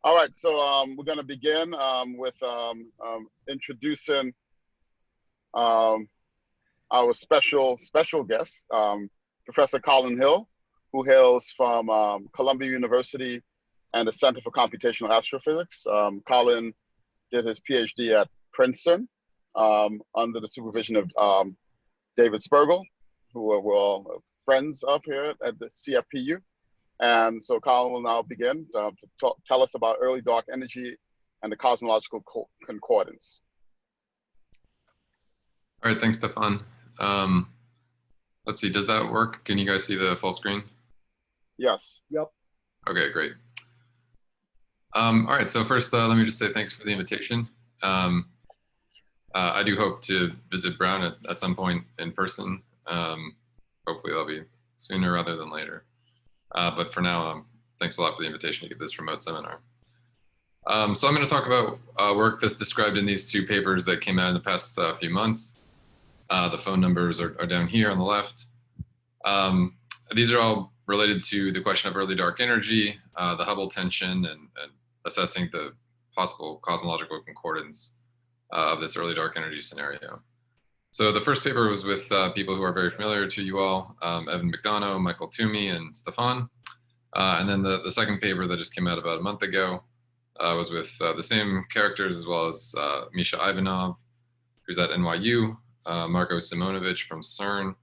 All right, so we're going to begin with introducing our special guest, Professor Colin Hill, who hails from Columbia University and the Center for Computational Astrophysics. Colin did his PhD at Princeton under the supervision of David Spergel, who we're all friends of here at the CFPU. And so Colin will now begin to tell us about early dark energy and the cosmological concordance. All right, thanks, Stefan. Let's see, does that work? Can you guys see the full screen? Yes. Yep. Okay, great. All right, so first, let me just say thanks for the invitation. I do hope to visit Brown at some point in person. Hopefully that'll be sooner rather than later. But for now, thanks a lot for the invitation to give this remote seminar. So I'm going to talk about work that's described in these two papers that came out in the past few months. The phone numbers are down here on the left. These are all related to the question of early dark energy, the Hubble tension, and assessing the possible cosmological concordance of this early dark energy scenario. So the first paper was with people who are very familiar to you all, Evan McDonough, Michael Toomey, and Stefan. And then the second paper that just came out about a month ago was with the same characters, as well as Misha Ivanov, who's at NYU, Marko Simonovic from CERN,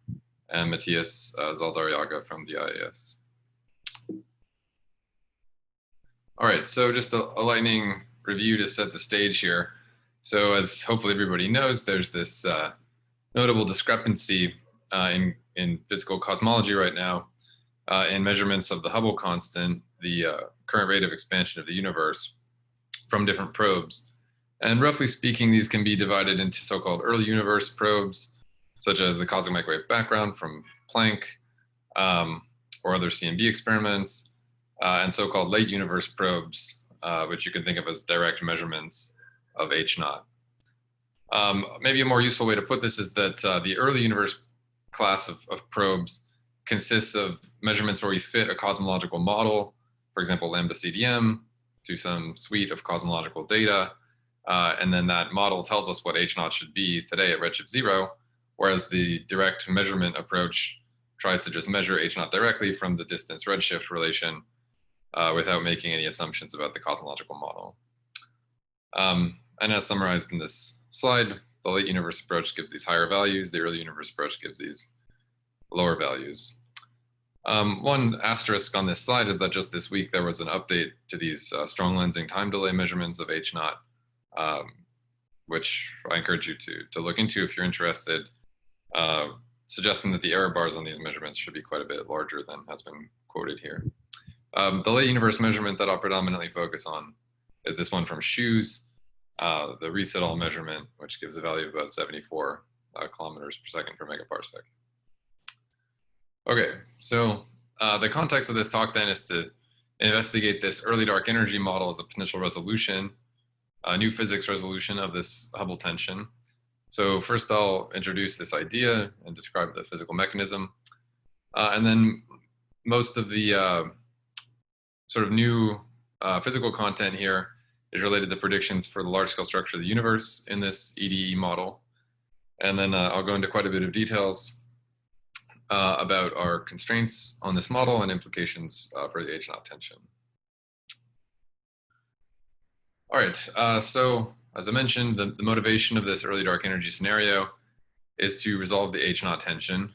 and Matthias Zaldaryaga from the IAS. All right, so just a lightning review to set the stage here. So as hopefully everybody knows, there's this notable discrepancy in physical cosmology right now in measurements of the Hubble constant, the current rate of expansion of the universe, from different probes. And roughly speaking, these can be divided into so-called early universe probes, such as the cosmic microwave background from Planck or other CMB experiments, and so-called late universe probes, which you can think of as direct measurements of H0. Maybe a more useful way to put this is that the early universe class of probes consists of measurements where we fit a cosmological model, for example, lambda CDM, to some suite of cosmological data. And then that model tells us what H0 should be today at redshift 0, whereas the direct measurement approach tries to just measure H0 directly from the distance redshift relation without making any assumptions about the cosmological model. And as summarized in this slide, the late universe approach gives these higher values, the early universe approach gives these lower values. One asterisk on this slide is that just this week there was an update to these strong lensing time delay measurements of H0, which I encourage you to look into if you're interested, suggesting that the error bars on these measurements should be quite a bit larger than has been quoted here. The late universe measurement that I'll predominantly focus on is this one from SH0ES, the reset-all measurement, which gives a value of about 74 kilometers per second per megaparsec. Okay, so the context of this talk then is to investigate this early dark energy model as a potential resolution, a new physics resolution of this Hubble tension. So first I'll introduce this idea and describe the physical mechanism. And then most of the sort of new physical content here is related to predictions for the large-scale structure of the universe in this EDE model. And then I'll go into quite a bit of details about our constraints on this model and implications for the H0 tension. All right, so as I mentioned, the motivation of this early dark energy scenario is to resolve the H0 tension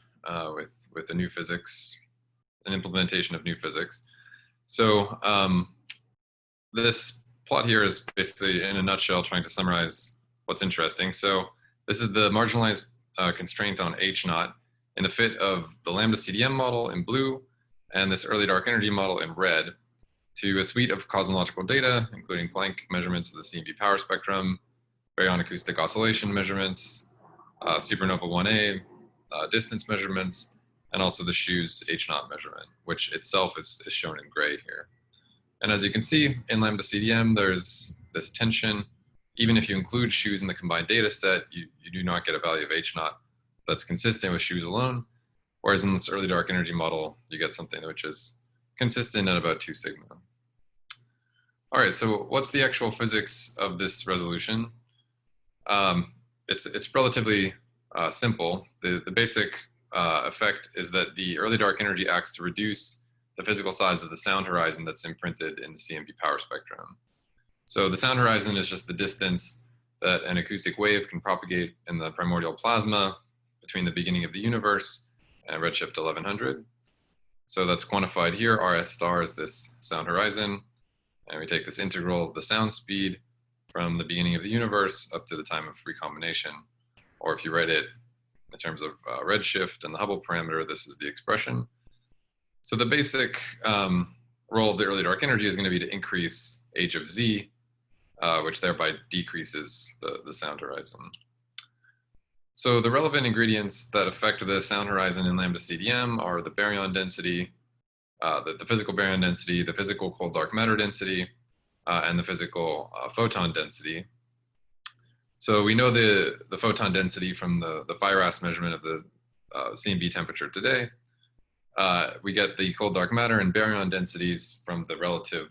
with the new physics, an implementation of new physics. So this plot here is basically, in a nutshell, trying to summarize what's interesting. So this is the marginalized constraint on H0 in the fit of the lambda CDM model in blue and this early dark energy model in red to a suite of cosmological data, including Planck measurements of the CMB power spectrum, baryon acoustic oscillation measurements, supernova 1A, distance measurements, and also the SH0ES H0 measurement, which itself is shown in gray here. And as you can see, in lambda CDM, there's this tension. Even if you include SH0ES in the combined data set, you do not get a value of H0 that's consistent with SH0ES alone. Whereas in this early dark energy model, you get something which is consistent at about 2 sigma. All right, so what's the actual physics of this resolution? It's relatively simple. The basic effect is that the early dark energy acts to reduce the physical size of the sound horizon that's imprinted in the CMB power spectrum. So the sound horizon is just the distance that an acoustic wave can propagate in the primordial plasma between the beginning of the universe and redshift 1100. So that's quantified here. RS star is this sound horizon. And we take this integral of the sound speed from the beginning of the universe up to the time of recombination. Or if you write it in terms of redshift and the Hubble parameter, this is the expression. So the basic role of the early dark energy is going to be to increase h of z, which thereby decreases the sound horizon. So the relevant ingredients that affect the sound horizon in lambda CDM are the baryon density, the physical baryon density, the physical cold dark matter density, and the physical photon density. So we know the photon density from the FIRAS measurement of the CMB temperature today. We get the cold dark matter and baryon densities from the relative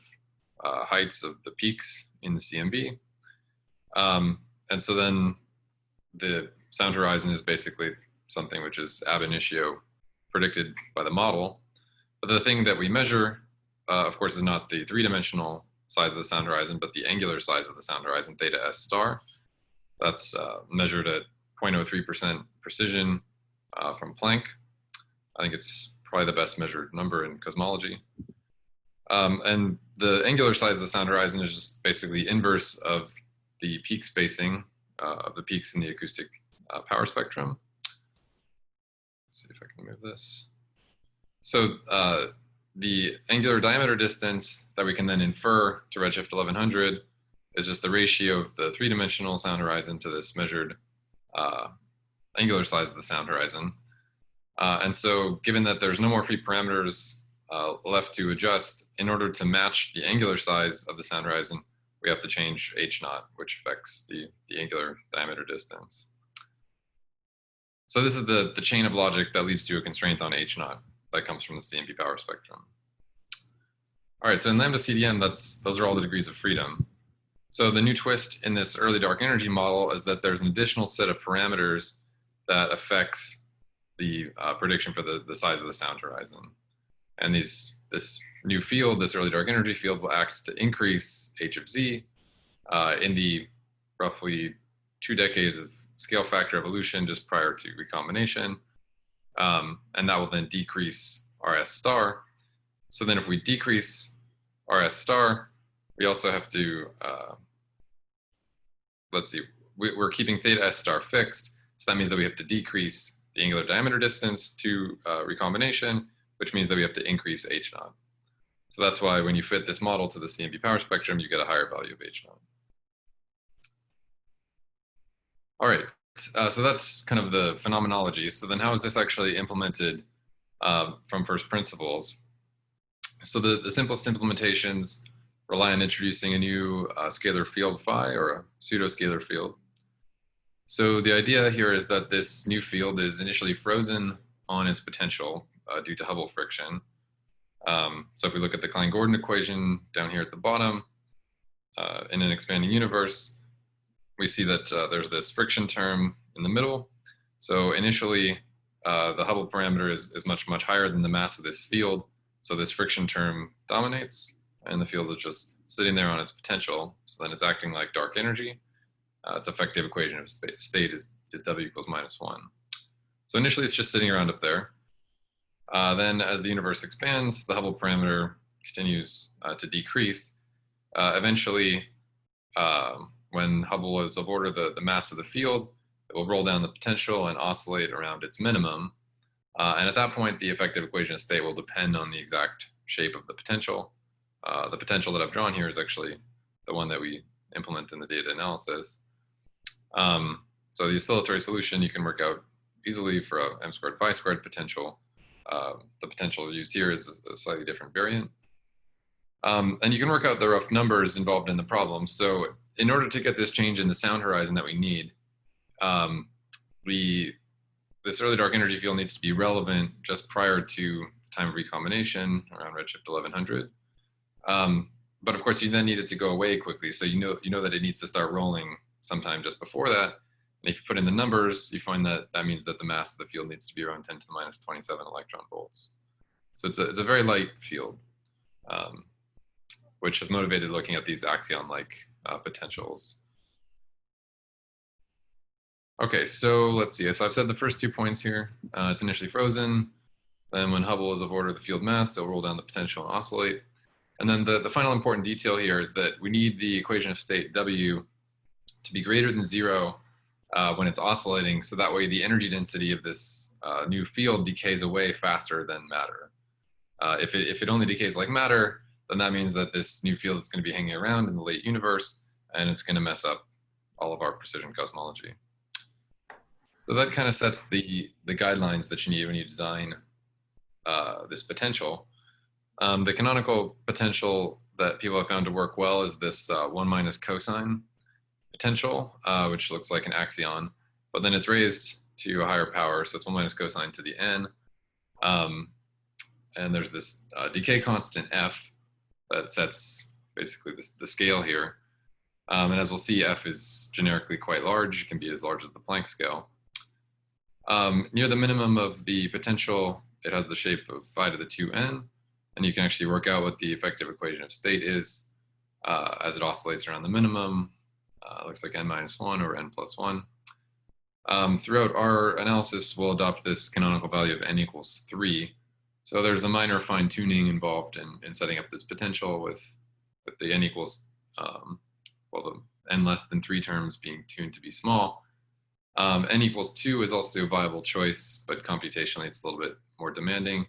heights of the peaks in the CMB. And so then the sound horizon is basically something which is ab initio predicted by the model. But the thing that we measure, of course, is not the three-dimensional size of the sound horizon, but the angular size of the sound horizon, theta S star. That's measured at 0.03% precision from Planck. I think it's probably the best measured number in cosmology. And the angular size of the sound horizon is just basically inverse of the peak spacing of the peaks in the acoustic power spectrum. Let's see if I can move this. So the angular diameter distance that we can then infer to redshift 1100 is just the ratio of the three-dimensional sound horizon to this measured angular size of the sound horizon. And so given that there's no more free parameters left to adjust, in order to match the angular size of the sound horizon, we have to change h0, which affects the angular diameter distance. So this is the chain of logic that leads to a constraint on h0 that comes from the CMB power spectrum. All right, so in lambda CDM, those are all the degrees of freedom. So the new twist in this early dark energy model is that there's an additional set of parameters that affects the prediction for the size of the sound horizon. And this new field, this early dark energy field, will act to increase h of z in the roughly 2 decades of scale factor evolution just prior to recombination. And that will then decrease RS star. So then if we decrease RS star, we also have to, let's see, we're keeping theta S star fixed. So that means that we have to decrease the angular diameter distance to recombination, which means that we have to increase h0. So that's why when you fit this model to the CMB power spectrum, you get a higher value of h0. All right, so that's kind of the phenomenology. So then how is this actually implemented from first principles? So the simplest implementations rely on introducing a new scalar field phi, or a pseudo-scalar field. So the idea here is that this new field is initially frozen on its potential due to Hubble friction. So if we look at the Klein-Gordon equation down here at the bottom, in an expanding universe, we see that there's this friction term in the middle. So initially, the Hubble parameter is much, much higher than the mass of this field. So this friction term dominates, and the field is just sitting there on its potential. So then it's acting like dark energy. Its effective equation of state is W equals -1. So initially, it's just sitting around up there. Then as the universe expands, the Hubble parameter continues to decrease. Eventually, when Hubble is of order the mass of the field, it will roll down the potential and oscillate around its minimum. And at that point, the effective equation of state will depend on the exact shape of the potential. The potential that I've drawn here is actually the one that we implement in the data analysis. So the oscillatory solution you can work out easily for a m squared phi squared potential. The potential used here is a slightly different variant. And you can work out the rough numbers involved in the problem. So in order to get this change in the sound horizon that we need, this early dark energy field needs to be relevant just prior to time of recombination around redshift 1100. but of course, you then need it to go away quickly. So you know that it needs to start rolling sometime just before that. And if you put in the numbers, you find that that means that the mass of the field needs to be around 10 to the minus 27 electron volts. So it's a very light field, which has motivated looking at these axion-like potentials. Okay, so let's see. So I've said the first 2 points here. It's initially frozen. Then when Hubble is of order of the field mass, it'll roll down the potential and oscillate. And then the final important detail here is that we need the equation of state W to be greater than 0 when it's oscillating, so that way the energy density of this new field decays away faster than matter. If it only decays like matter, then that means that this new field is going to be hanging around in the late universe, and it's going to mess up all of our precision cosmology. So that kind of sets the guidelines that you need when you design this potential. The canonical potential that people have found to work well is this 1 minus cosine potential, which looks like an axion, but then it's raised to a higher power, so it's 1 minus cosine to the n. And there's this decay constant f that sets basically the scale here. And as we'll see, f is generically quite large. It can be as large as the Planck scale. Near the minimum of the potential, it has the shape of phi to the 2n, and you can actually work out what the effective equation of state is as it oscillates around the minimum. Looks like n minus 1 or n plus 1. Throughout our analysis, we'll adopt this canonical value of n equals 3. So there's a minor fine tuning involved in setting up this potential with the n equals, well, the n less than 3 terms being tuned to be small. N equals 2 is also a viable choice, but computationally it's a little bit more demanding.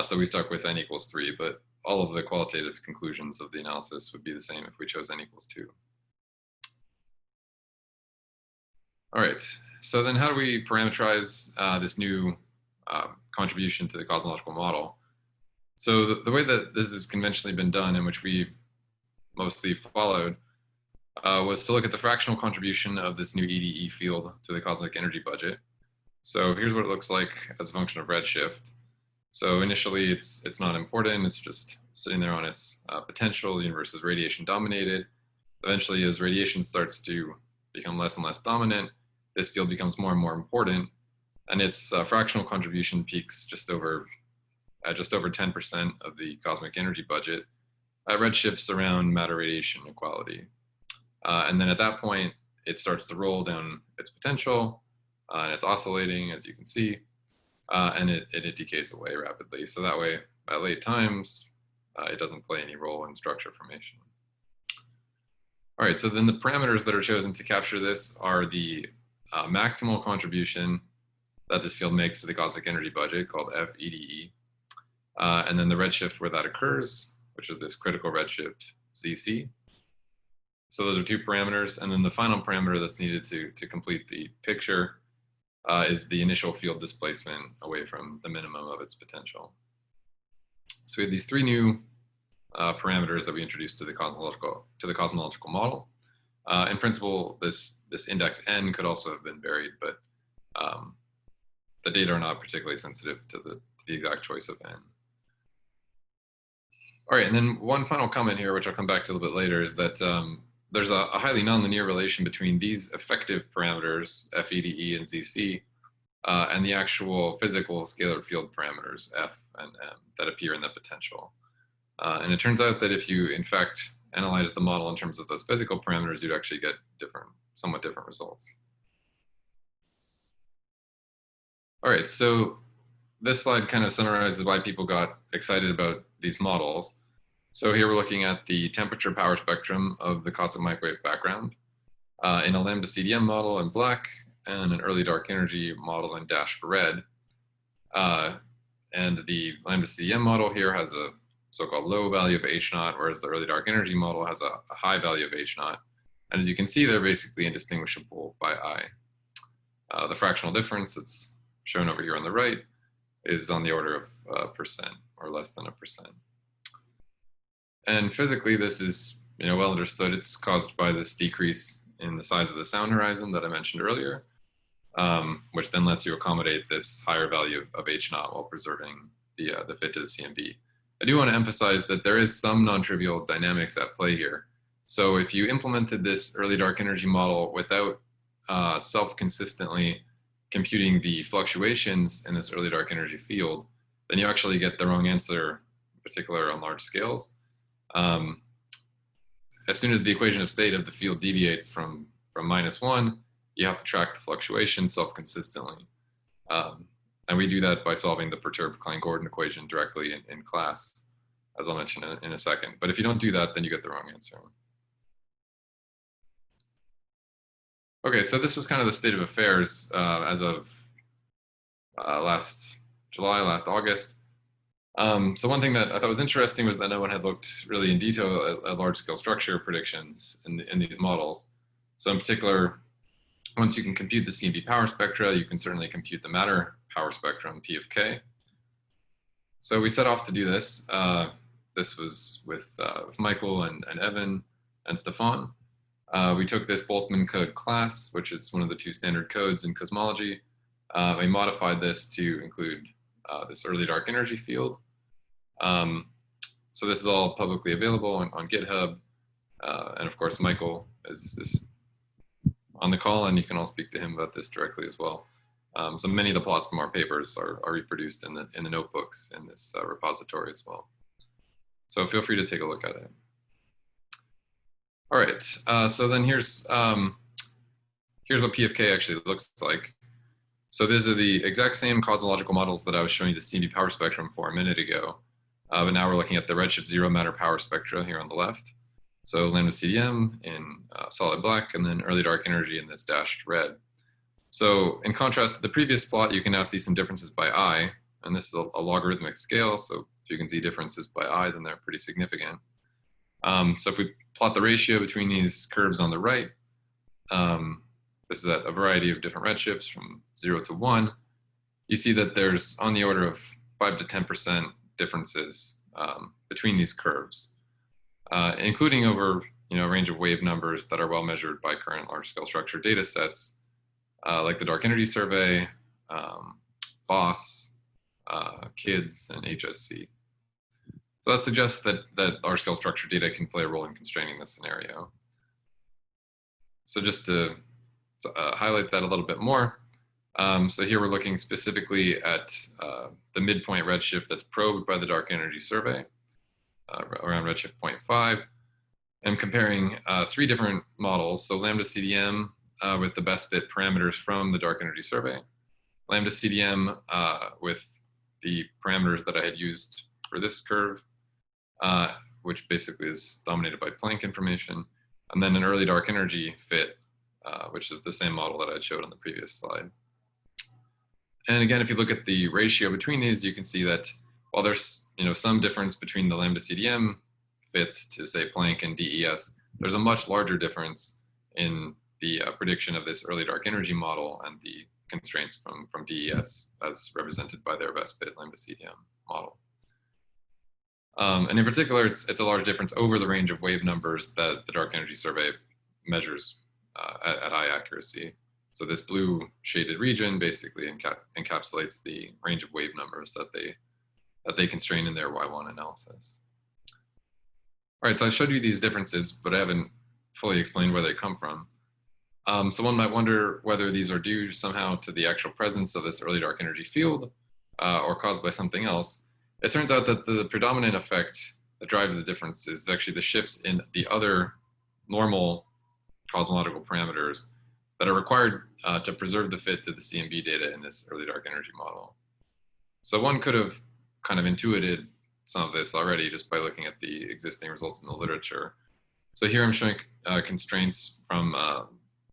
So we stuck with n equals 3, but all of the qualitative conclusions of the analysis would be the same if we chose n equals 2. All right, so then how do we parameterize this new contribution to the cosmological model? So the way that this has conventionally been done, and which we mostly followed, was to look at the fractional contribution of this new EDE field to the cosmic energy budget. So here's what it looks like as a function of redshift. So initially it's not important, it's just sitting there on its potential. The universe is radiation dominated. Eventually, as radiation starts to become less and less dominant, this field becomes more and more important, and its fractional contribution peaks just over 10% of the cosmic energy budget at redshifts around matter radiation equality. And then at that point, it starts to roll down its potential, and it's oscillating, as you can see, and it decays away rapidly. So that way, at late times, it doesn't play any role in structure formation. All right, so then the parameters that are chosen to capture this are the maximal contribution that this field makes to the cosmic energy budget, called FEDE, and then the redshift where that occurs, which is this critical redshift, ZC. So those are 2 parameters, and then the final parameter that's needed to complete the picture is the initial field displacement away from the minimum of its potential. So we have these 3 new parameters that we introduced to the cosmological model. In principle, this index n could also have been buried, but the data are not particularly sensitive to the exact choice of n. All right, and then one final comment here, which I'll come back to a little bit later, is that there's a highly nonlinear relation between these effective parameters, FEDE and ZC, and the actual physical scalar field parameters, F and M, that appear in the potential. And it turns out that if you, in fact, analyze the model in terms of those physical parameters, you'd actually get somewhat different results. All right, so this slide kind of summarizes why people got excited about these models. So here we're looking at the temperature power spectrum of the cosmic microwave background in a lambda CDM model in black and an early dark energy model in dashed red. And the lambda CDM model here has a so-called low value of H0, whereas the early dark energy model has a high value of H0. And as you can see, they're basically indistinguishable by I. The fractional difference that's shown over here on the right is on the order of percent or less than 1%. And physically, this is well understood. It's caused by this decrease in the size of the sound horizon that I mentioned earlier, which then lets you accommodate this higher value of H0 while preserving the fit to the CMB. I do want to emphasize that there is some non-trivial dynamics at play here. So if you implemented this early dark energy model without self-consistently computing the fluctuations in this early dark energy field, then you actually get the wrong answer, in particular on large scales. As soon as the equation of state of the field deviates from -1, you have to track the fluctuation self-consistently. And we do that by solving the perturbed Klein-Gordon equation directly in class, as I'll mention in a second. But if you don't do that, then you get the wrong answer. Okay, so this was kind of the state of affairs as of last July, last August. So one thing that I thought was interesting was that no one had looked really in detail at large-scale structure predictions in these models. So in particular, once you can compute the CMB power spectra, you can certainly compute the matter power spectrum, P of K. So we set off to do this. This was with Michael and Evan and Stefan. We took this Boltzmann code class, which is one of the 2 standard codes in cosmology. We modified this to include this early dark energy field. So this is all publicly available on GitHub. And of course, Michael is on the call, and you can all speak to him about this directly as well. So many of the plots from our papers are reproduced in the notebooks in this repository as well. So feel free to take a look at it. All right, so then here's what P of K actually looks like. So these are the exact same cosmological models that I was showing you the CMB power spectrum for a minute ago. But now we're looking at the redshift 0 matter power spectra here on the left. So lambda CDM in solid black, and then early dark energy in this dashed red. So in contrast to the previous plot, you can now see some differences by I, and this is a logarithmic scale. So if you can see differences by I, then they're pretty significant. So if we plot the ratio between these curves on the right, this is at a variety of different redshifts from 0 to 1. You see that there's on the order of 5 to 10% differences between these curves, including over a range of wave numbers that are well measured by current large-scale structure data sets, like the Dark Energy Survey, BOSS, KIDS, and HSC. So that suggests that large-scale structure data can play a role in constraining this scenario. So just to highlight that a little bit more, so here we're looking specifically at the midpoint redshift that's probed by the Dark Energy Survey, around redshift 0.5, and comparing 3 different models. So lambda CDM with the best fit parameters from the Dark Energy Survey, lambda CDM with the parameters that I had used for this curve, which basically is dominated by Planck information, and then an early dark energy fit, which is the same model that I showed on the previous slide. And again, if you look at the ratio between these, you can see that while there's some difference between the lambda CDM fits to say Planck and DES, there's a much larger difference in the prediction of this early dark energy model and the constraints from DES as represented by their best fit lambda CDM model. And in particular, it's a large difference over the range of wave numbers that the Dark Energy Survey measures at high accuracy. So this blue shaded region basically encapsulates the range of wave numbers that they constrain in their Y1 analysis. All right, so I showed you these differences, but I haven't fully explained where they come from. So one might wonder whether these are due somehow to the actual presence of this early dark energy field or caused by something else. It turns out that the predominant effect that drives the difference is actually the shifts in the other normal cosmological parameters that are required to preserve the fit to the CMB data in this early dark energy model. So one could have kind of intuited some of this already just by looking at the existing results in the literature. So here I'm showing constraints from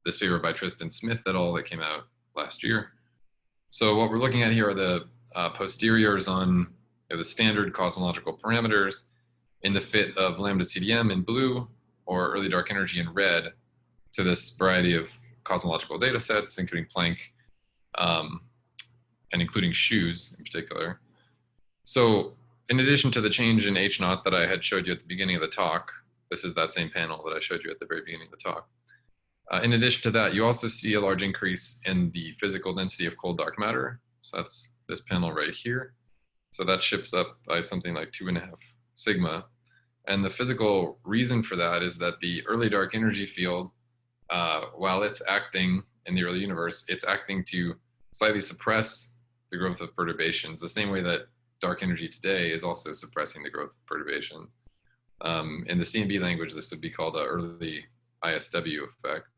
this paper by Tristan Smith et al. That came out last year. So what we're looking at here are the posteriors on the standard cosmological parameters in the fit of lambda CDM in blue or early dark energy in red to this variety of cosmological data sets, including Planck and including SH0ES in particular. So in addition to the change in H0 that I had showed you at the beginning of the talk, this is that same panel that I showed you at the very beginning of the talk. In addition to that, you also see a large increase in the physical density of cold dark matter. So that's this panel right here. So that shifts up by something like 2.5 sigma. And the physical reason for that is that the early dark energy field, while it's acting in the early universe, it's acting to slightly suppress the growth of perturbations, the same way that dark energy today is also suppressing the growth of perturbations. In the CMB language, this would be called the early Isw effect.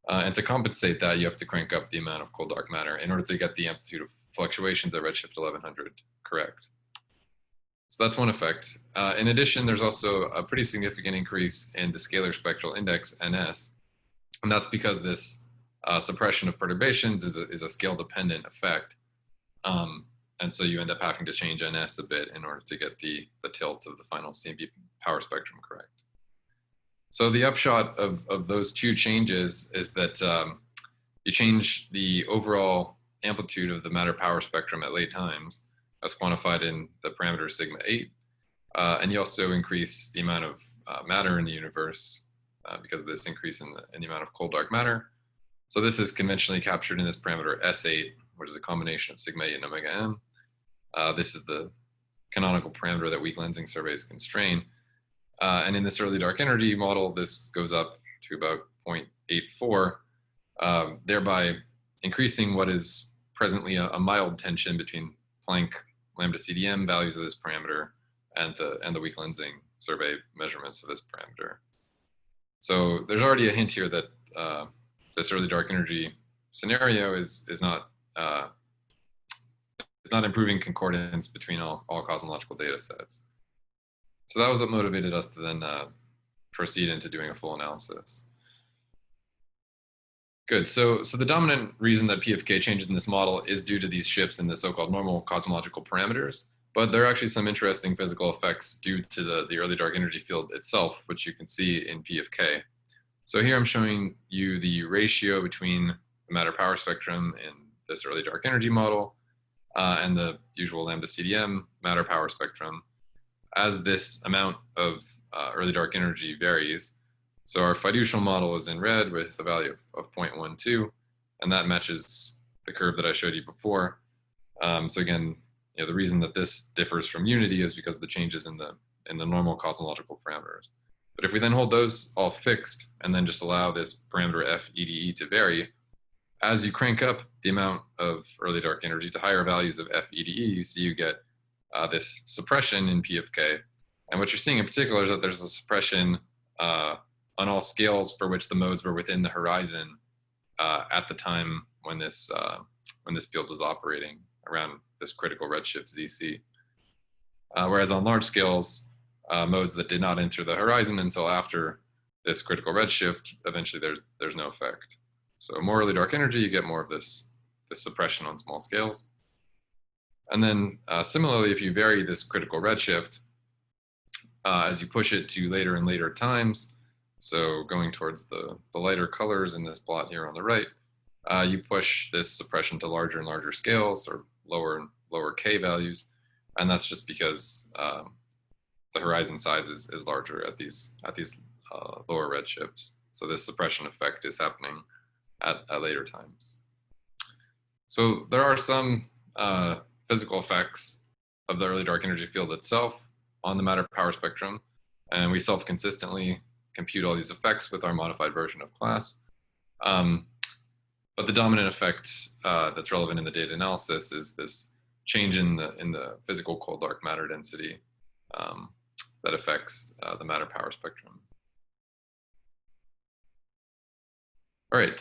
And to compensate that, you have to crank up the amount of cold dark matter in order to get the amplitude of fluctuations at redshift 1100 correct. So that's one effect. In addition, there's also a pretty significant increase in the scalar spectral index, NS. And that's because this suppression of perturbations is a scale-dependent effect. And so you end up having to change NS a bit in order to get the tilt of the final CMB power spectrum correct. So the upshot of those two changes is that you change the overall amplitude of the matter power spectrum at late times, as quantified in the parameter sigma 8. And you also increase the amount of matter in the universe because of this increase in the amount of cold dark matter. So this is conventionally captured in this parameter S8, which is a combination of sigma 8 and omega m. This is the canonical parameter that weak lensing surveys constrain. And in this early dark energy model, this goes up to about 0.84, thereby increasing what is presently a mild tension between Planck lambda CDM values of this parameter and the weak lensing survey measurements of this parameter. So there's already a hint here that this early dark energy scenario is not improving concordance between all cosmological data sets. So that was what motivated us to then proceed into doing a full analysis. Good, so the dominant reason that PFK changes in this model is due to these shifts in the so-called normal cosmological parameters, but there are actually some interesting physical effects due to the early dark energy field itself, which you can see in PFK. So here I'm showing you the ratio between the matter power spectrum in this early dark energy model and the usual lambda CDM matter power spectrum as this amount of early dark energy varies. So our fiducial model is in red with a value of 0.12, and that matches the curve that I showed you before. So again, the reason that this differs from unity is because of the changes in the normal cosmological parameters. But if we then hold those all fixed and then just allow this parameter FEDE to vary, as you crank up the amount of early dark energy to higher values of FEDE, you get this suppression in PFK. And what you're seeing in particular is that there's a suppression on all scales for which the modes were within the horizon at the time when this field was operating around this critical redshift ZC. Whereas on large scales, modes that did not enter the horizon until after this critical redshift, eventually there's no effect. So more early dark energy, you get more of this suppression on small scales. And then similarly, if you vary this critical redshift, as you push it to later and later times, so going towards the lighter colors in this plot here on the right, you push this suppression to larger and larger scales or lower and lower K values. And that's just because the horizon size is larger at these lower redshifts. So this suppression effect is happening at later times. So there are some physical effects of the early dark energy field itself on the matter power spectrum, and we self-consistently compute all these effects with our modified version of class. But the dominant effect that's relevant in the data analysis is this change in the physical cold dark matter density that affects the matter power spectrum. All right,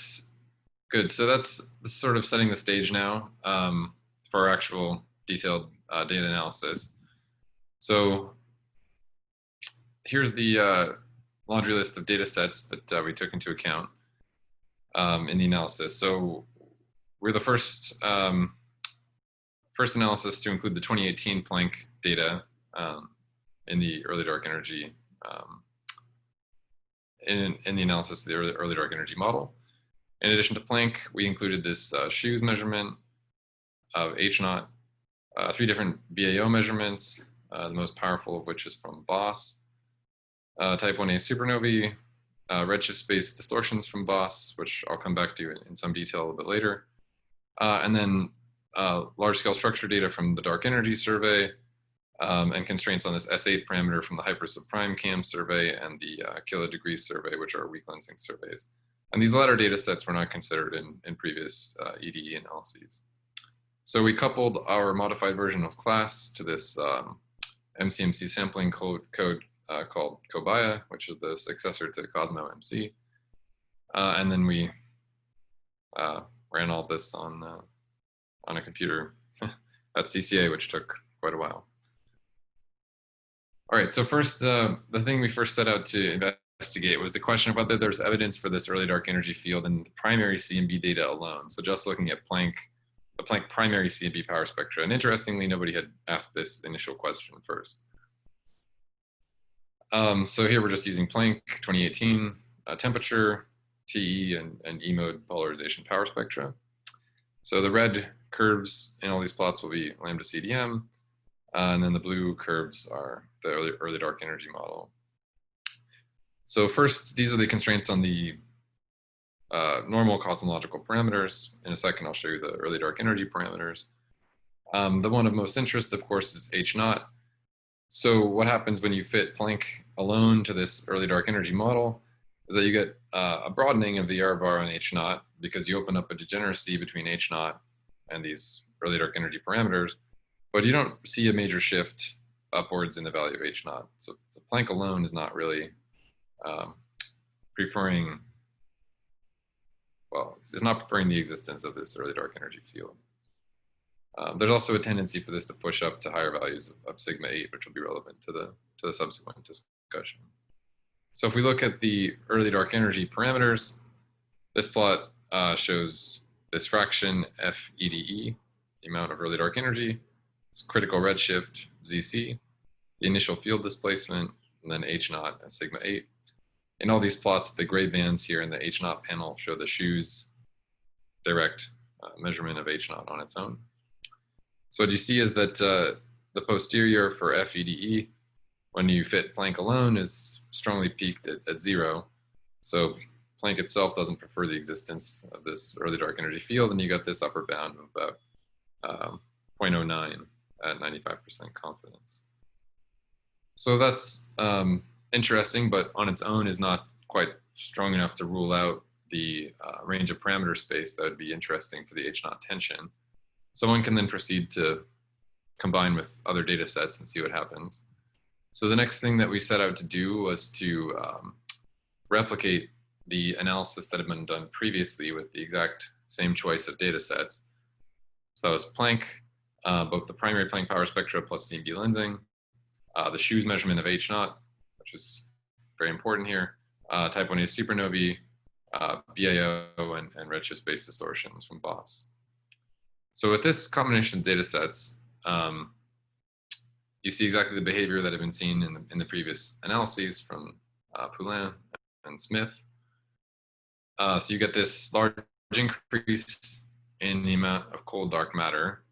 good. So that's sort of setting the stage now for our actual detailed data analysis. So here's the laundry list of data sets that we took into account in the analysis. So we're the first analysis to include the 2018 Planck data in the early dark energy, in the analysis of the early dark energy model. In addition to Planck, we included this SH0ES measurement of H0, 3 different BAO measurements, the most powerful of which is from BOSS, type 1a supernovae, redshift space distortions from BOSS, which I'll come back to in some detail a little bit later, and then large-scale structure data from the dark energy survey, and constraints on this S8 parameter from the hypersubprime CAM survey and the kilodegree survey, which are weak lensing surveys. And these latter data sets were not considered in previous EDE analyses. So we coupled our modified version of class to this MCMC sampling code called Cobaya, which is the successor to Cosmo MC. And then we ran all this on a computer at CCA, which took quite a while. All right, so first, the thing we first set out to investigate was the question of whether there's evidence for this early dark energy field in the primary CMB data alone. So just looking at the Planck primary CMB power spectra. And interestingly, nobody had asked this initial question first. So here we're just using Planck 2018 temperature, TE, and E mode polarization power spectra. So the red curves in all these plots will be lambda CDM, and then the blue curves are the early dark energy model. So first, these are the constraints on the normal cosmological parameters. In a second, I'll show you the early dark energy parameters. The one of most interest, of course, is H0. So what happens when you fit Planck alone to this early dark energy model is that you get a broadening of the error bar on H0 because you open up a degeneracy between H0 and these early dark energy parameters, but you don't see a major shift upwards in the value of H0. So Planck alone is not really preferring, well, it's not preferring the existence of this early dark energy field. There's also a tendency for this to push up to higher values of sigma 8, which will be relevant to the subsequent discussion. So if we look at the early dark energy parameters, this plot shows this fraction FEDE, the amount of early dark energy, it's critical redshift ZC, the initial field displacement, and then H0 and sigma 8. In all these plots, the gray bands here in the H0 panel show the SH0ES direct measurement of H0 on its own. So what you see is that the posterior for FEDE, when you fit Planck alone, is strongly peaked at 0. So Planck itself doesn't prefer the existence of this early dark energy field, and you got this upper bound of about 0.09 at 95% confidence. So that's interesting, but on its own is not quite strong enough to rule out the range of parameter space that would be interesting for the H0 tension. So one can then proceed to combine with other data sets and see what happens. So the next thing that we set out to do was to replicate the analysis that had been done previously with the exact same choice of data sets. So that was Planck, both the primary Planck power spectra plus CMB lensing, the SH0ES measurement of H0, which is very important here, type 1a supernovae, BAO, and redshift space distortions from BOSS. So with this combination of data sets, you see exactly the behavior that had been seen in the previous analyses from Poulin and Smith. So you get this large increase in the amount of cold dark matter.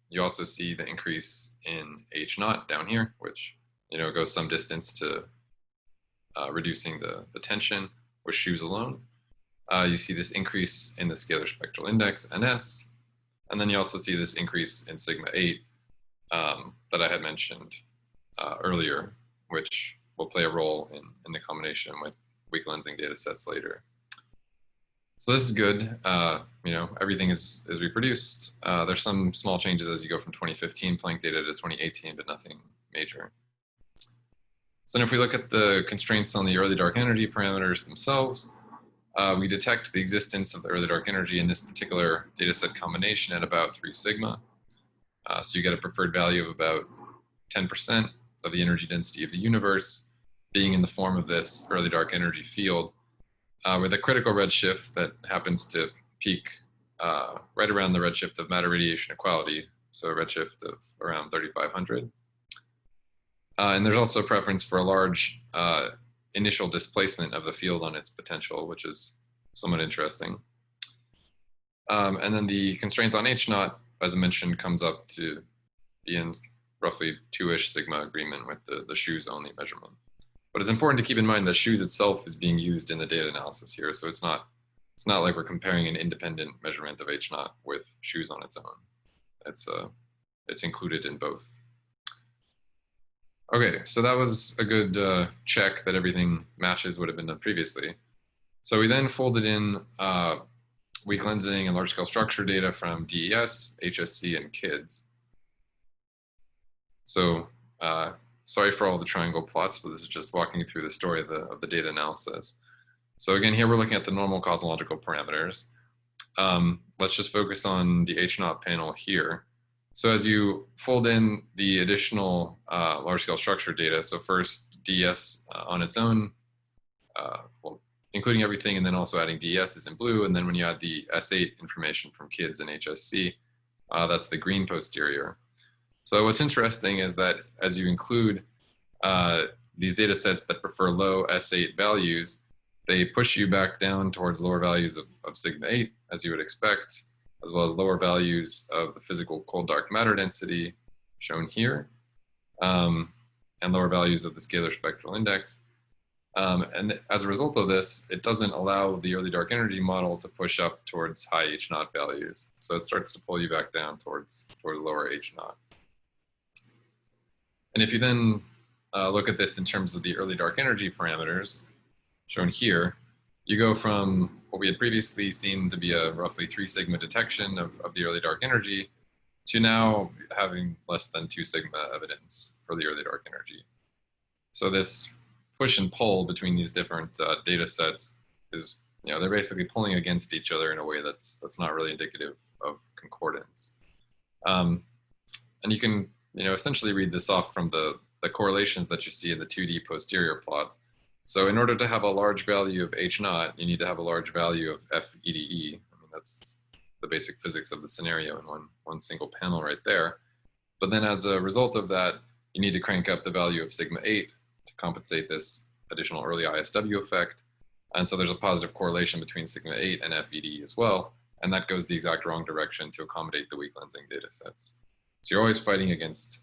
You also see the increase in H0 down here, which goes some distance to reducing the tension with SH0ES alone. You see this increase in the scalar spectral index, NS, and then you also see this increase in sigma 8 that I had mentioned earlier, which will play a role in the combination with weak lensing data sets later. So this is good. Everything is reproduced. There's some small changes as you go from 2015 Planck data to 2018, but nothing major. So then if we look at the constraints on the early dark energy parameters themselves, we detect the existence of the early dark energy in this particular data set combination at about 3 sigma. So you get a preferred value of about 10% of the energy density of the universe being in the form of this early dark energy field with a critical redshift that happens to peak right around the redshift of matter radiation equality, so a redshift of around 3,500. And there's also a preference for a large initial displacement of the field on its potential, which is somewhat interesting. And then the constraint on H0, as I mentioned, comes up to be in roughly 2-ish sigma agreement with the SH0ES only measurement. But it's important to keep in mind that SH0ES itself is being used in the data analysis here, so it's not It's not like we're comparing an independent measurement of H0 with shoes on its own. It's included in both. Okay, so that was a good check that everything matches what had been done previously. So we then folded in weak lensing and large-scale structure data from DES, HSC, and KIDS. So sorry for all the triangle plots, but this is just walking through the story of the data analysis. So again, here we're looking at the normal cosmological parameters. Let's just focus on the H0 panel here. So as you fold in the additional large-scale structure data, so first DES on its own, well, including everything, and then also adding DES is in blue, and then when you add the S8 information from KIDS and HSC, that's the green posterior. So what's interesting is that as you include these data sets that prefer low S8 values, they push you back down towards lower values of sigma 8, as you would expect, as well as lower values of the physical cold dark matter density, shown here, and lower values of the scalar spectral index. And as a result of this, it doesn't allow the early dark energy model to push up towards high H0 values. So it starts to pull you back down towards lower H0. And if you then look at this in terms of the early dark energy parameters, shown here, you go from what we had previously seen to be a roughly 3 sigma detection of the early dark energy to now having less than 2 sigma evidence for the early dark energy. So this push and pull between these different data sets is, they're basically pulling against each other in a way that's not really indicative of concordance. And you can, essentially read this off from the correlations that you see in the 2D posterior plots. So in order to have a large value of H0, you need to have a large value of FEDE. I mean, that's the basic physics of the scenario in one single panel right there. But then as a result of that, you need to crank up the value of sigma 8 to compensate this additional early Isw effect. And so there's a positive correlation between sigma 8 and FEDE as well. And that goes the exact wrong direction to accommodate the weak lensing data sets. So you're always fighting against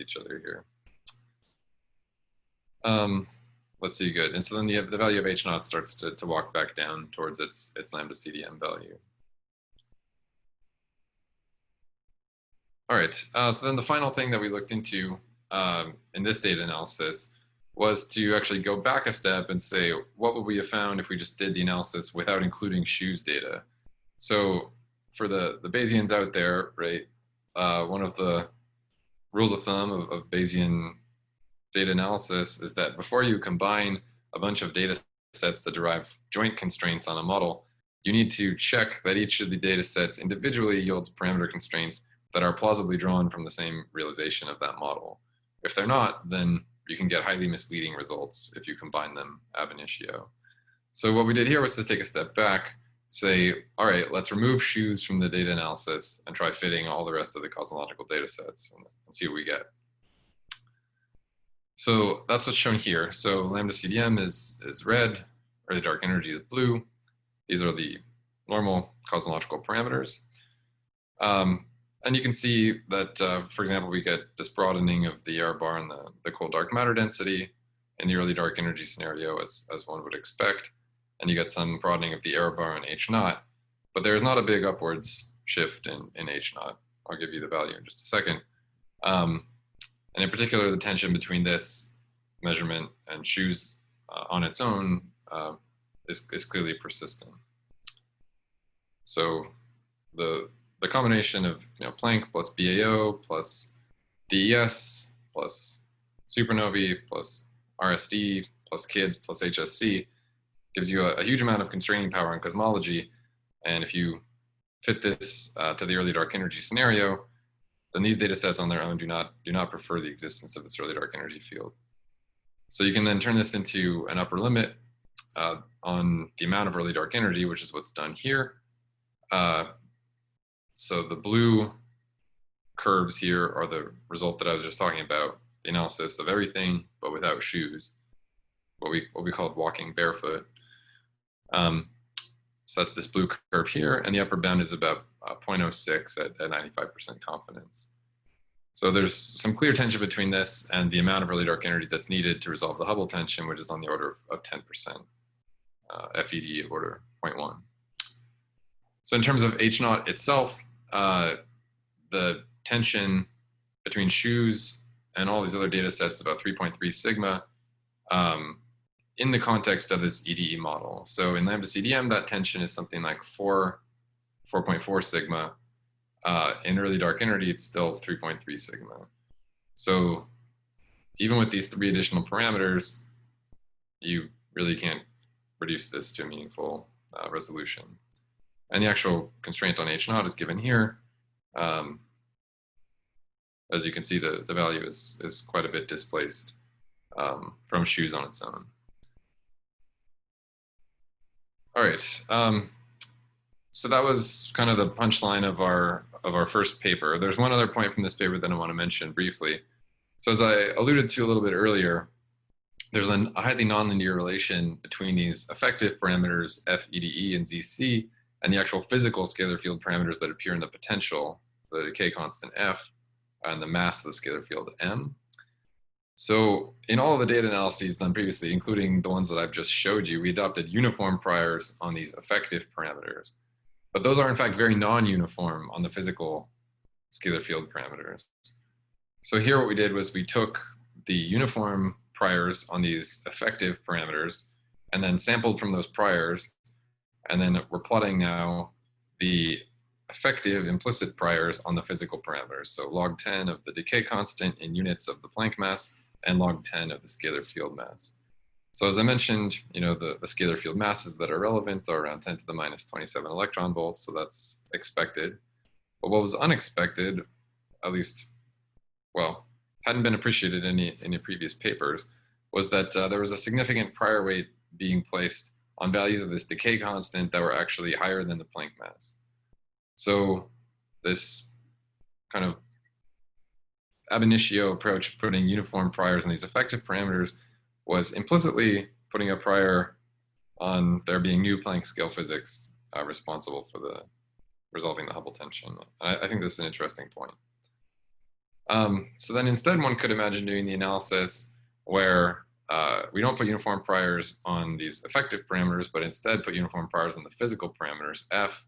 each other here. Let's see, good. And so then the value of H0 starts to walk back down towards its lambda CDM value. All right, so then the final thing that we looked into in this data analysis was to actually go back a step and say, what would we have found if we just did the analysis without including shoes data? So for the Bayesians out there, right, one of the rules of thumb of Bayesian data analysis is that before you combine a bunch of data sets to derive joint constraints on a model, you need to check that each of the data sets individually yields parameter constraints that are plausibly drawn from the same realization of that model. If they're not, then you can get highly misleading results if you combine them ab initio. So what we did here was to take a step back, say, all right, let's remove shoes from the data analysis and try fitting all the rest of the cosmological data sets and see what we get. So that's what's shown here. So lambda CDM is red, early dark energy is blue. These are the normal cosmological parameters. And you can see that, for example, we get this broadening of the error bar and the cold dark matter density in the early dark energy scenario, as one would expect. And you get some broadening of the error bar in H0, but there is not a big upwards shift in H0. I'll give you the value in just a second. And in particular, the tension between this measurement and shoes on its own is clearly persistent. So the combination of Planck plus BAO plus DES plus supernovae plus RSD plus KIDS plus HSC gives you a huge amount of constraining power in cosmology. And if you fit this to the early dark energy scenario, then these data sets on their own do not prefer the existence of this early dark energy field. So you can then turn this into an upper limit on the amount of early dark energy, which is what's done here. So the blue curves here are the result that I was just talking about, the analysis of everything, but without shoes, what we call walking barefoot. So that's this blue curve here, and the upper bound is about 0.06 at 95% confidence. So there's some clear tension between this and the amount of early dark energy that's needed to resolve the Hubble tension, which is on the order of 10%, FED of order 0.1. So in terms of H0 itself, the tension between shoes and all these other data sets is about 3.3 sigma in the context of this EDE model. So in LCDM, that tension is something like 4.4 sigma. In early dark energy, it's still 3.3 sigma. So even with these 3 additional parameters, you really can't reduce this to a meaningful resolution. And the actual constraint on H0 is given here. As you can see, the value is quite a bit displaced from shoes on its own. All right, so that was kind of the punchline of our first paper. There's one other point from this paper that I want to mention briefly. So as I alluded to a little bit earlier, there's a highly nonlinear relation between these effective parameters F, EDE, and ZC, and the actual physical scalar field parameters that appear in the potential, the decay constant F, and the mass of the scalar field M. So in all of the data analyses done previously, including the ones that I've just showed you, we adopted uniform priors on these effective parameters. But those are in fact very non-uniform on the physical scalar field parameters. So here what we did was we took the uniform priors on these effective parameters and then sampled from those priors, and then we're plotting now the effective implicit priors on the physical parameters. So log 10 of the decay constant in units of the Planck mass and log 10 of the scalar field mass. So as I mentioned, the scalar field masses that are relevant are around 10 to the minus 27 electron volts, so that's expected. But what was unexpected, at least, well, hadn't been appreciated in any previous papers, was that there was a significant prior weight being placed on values of this decay constant that were actually higher than the Planck mass. So this kind of ab initio approach of putting uniform priors on these effective parameters was implicitly putting a prior on there being new Planck scale physics responsible for the resolving the Hubble tension. I think this is an interesting point. So then instead one could imagine doing the analysis where we don't put uniform priors on these effective parameters, but instead put uniform priors on the physical parameters, F,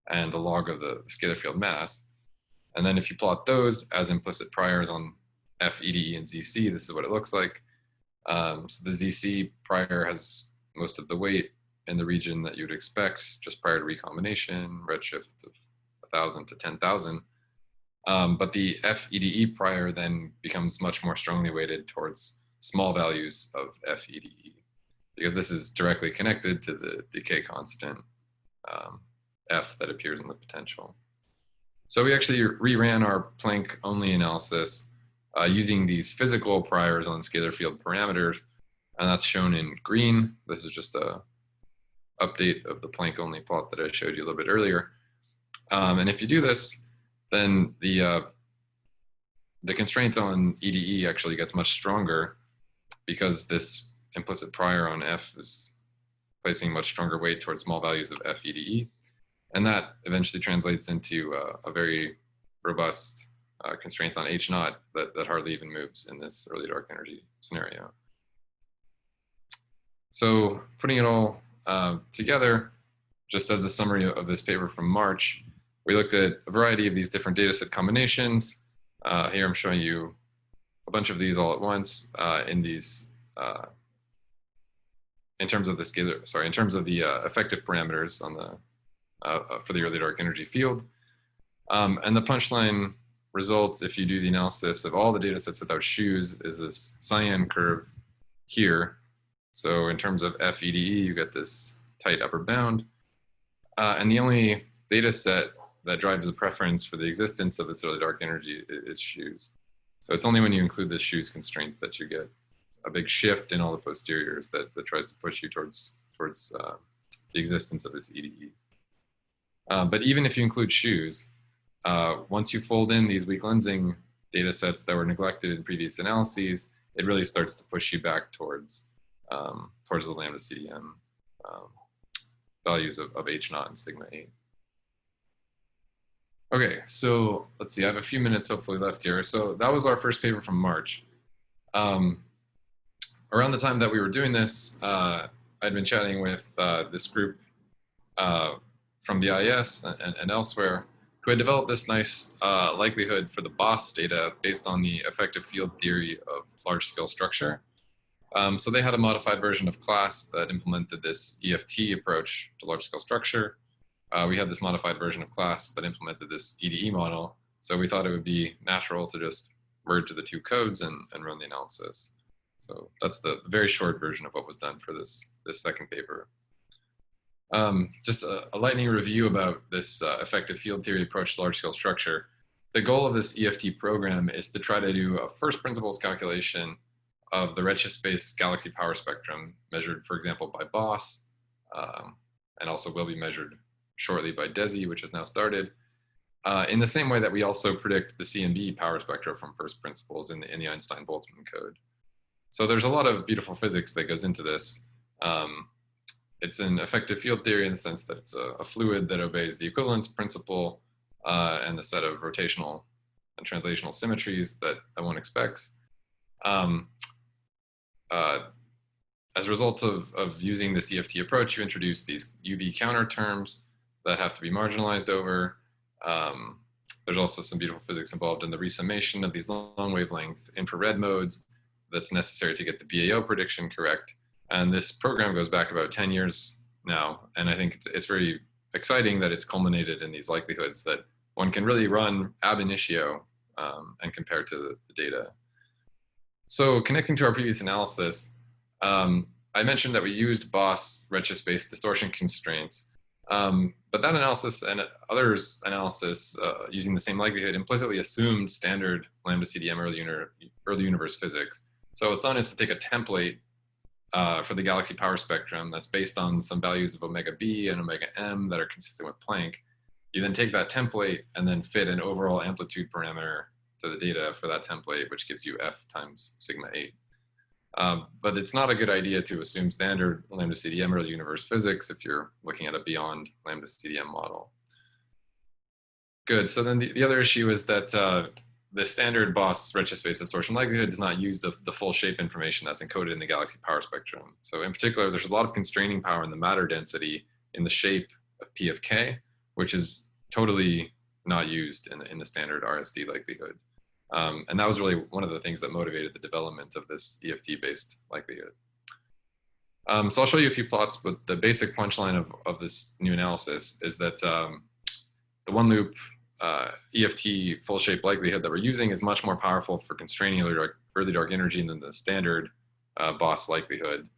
and the log of the scalar field mass. And then if you plot those as implicit priors on F, EDE, and ZC, this is what it looks like. So the ZC prior has most of the weight in the region that you'd expect just prior to recombination, redshift of 1,000 to 10,000. But the FEDE prior then becomes much more strongly weighted towards small values of FEDE, because this is directly connected to the decay constant F that appears in the potential. So we actually reran our Planck-only analysis using these physical priors on scalar field parameters, and that's shown in green. This is just a update of the Planck-only plot that I showed you a little bit earlier. And if you do this, then the constraint on EDE actually gets much stronger, because this implicit prior on F is placing much stronger weight towards small values of FEDE. And that eventually translates into a very robust constraint on H0 that hardly even moves in this early dark energy scenario. So putting it all together, just as a summary of this paper from March, we looked at a variety of these different data set combinations. Here I'm showing you a bunch of these all at once in these, in terms of the effective parameters on the for the early dark energy field. And the punchline result, if you do the analysis of all the data sets without shoes, is this cyan curve here. So in terms of FEDE, you get this tight upper bound. And the only data set that drives the preference for the existence of this early dark energy is shoes. So it's only when you include this shoes constraint that you get a big shift in all the posteriors that tries to push you towards the existence of this EDE. But even if you include shoes, once you fold in these weak lensing data sets that were neglected in previous analyses, it really starts to push you back towards the lambda CDM values of H0 and sigma 8. Okay, so let's see, I have a few minutes hopefully left here. So that was our first paper from March. Around the time that we were doing this, I'd been chatting with this group from the IS and elsewhere, who had developed this nice likelihood for the BOSS data based on the effective field theory of large-scale structure. So they had a modified version of class that implemented this EFT approach to large-scale structure. We had this modified version of class that implemented this EDE model. So we thought it would be natural to just merge the two codes and run the analysis. So that's the very short version of what was done for this second paper. Just a lightning review about this effective field theory approach to large-scale structure. The goal of this EFT program is to try to do a first principles calculation of the redshift space galaxy power spectrum measured, for example, by BOSS, and also will be measured shortly by DESI, which has now started, in the same way that we also predict the CMB power spectra from first principles in the Einstein-Boltzmann code. So there's a lot of beautiful physics that goes into this. It's an effective field theory in the sense that it's a fluid that obeys the equivalence principle and the set of rotational and translational symmetries that one expects. As a result of using this EFT approach, you introduce these UV counter terms that have to be marginalized over. There's also some beautiful physics involved in the resummation of these long wavelength infrared modes that's necessary to get the BAO prediction correct. And this program goes back about 10 years now. And I think it's very exciting that it's culminated in these likelihoods that one can really run ab initio and compare to the data. So connecting to our previous analysis, I mentioned that we used BOSS redshift space distortion constraints, but that analysis and others' analysis using the same likelihood implicitly assumed standard lambda CDM early universe physics. So what's done is to take a template for the galaxy power spectrum that's based on some values of omega B and omega M that are consistent with Planck. You then take that template and then fit an overall amplitude parameter to the data for that template, which gives you F times sigma 8. But it's not a good idea to assume standard lambda CDM early universe physics if you're looking at a beyond lambda CDM model. Good, so then the other issue is that the standard BOSS redshift space distortion likelihood does not use the full shape information that's encoded in the galaxy power spectrum. So in particular, there's a lot of constraining power in the matter density in the shape of P of K, which is totally not used in the standard RSD likelihood. And that was really one of the things that motivated the development of this EFT-based likelihood. So I'll show you a few plots, but the basic punchline of this new analysis is that the one loop EFT full shape likelihood that we're using is much more powerful for constraining early dark energy than the standard BOSS likelihood,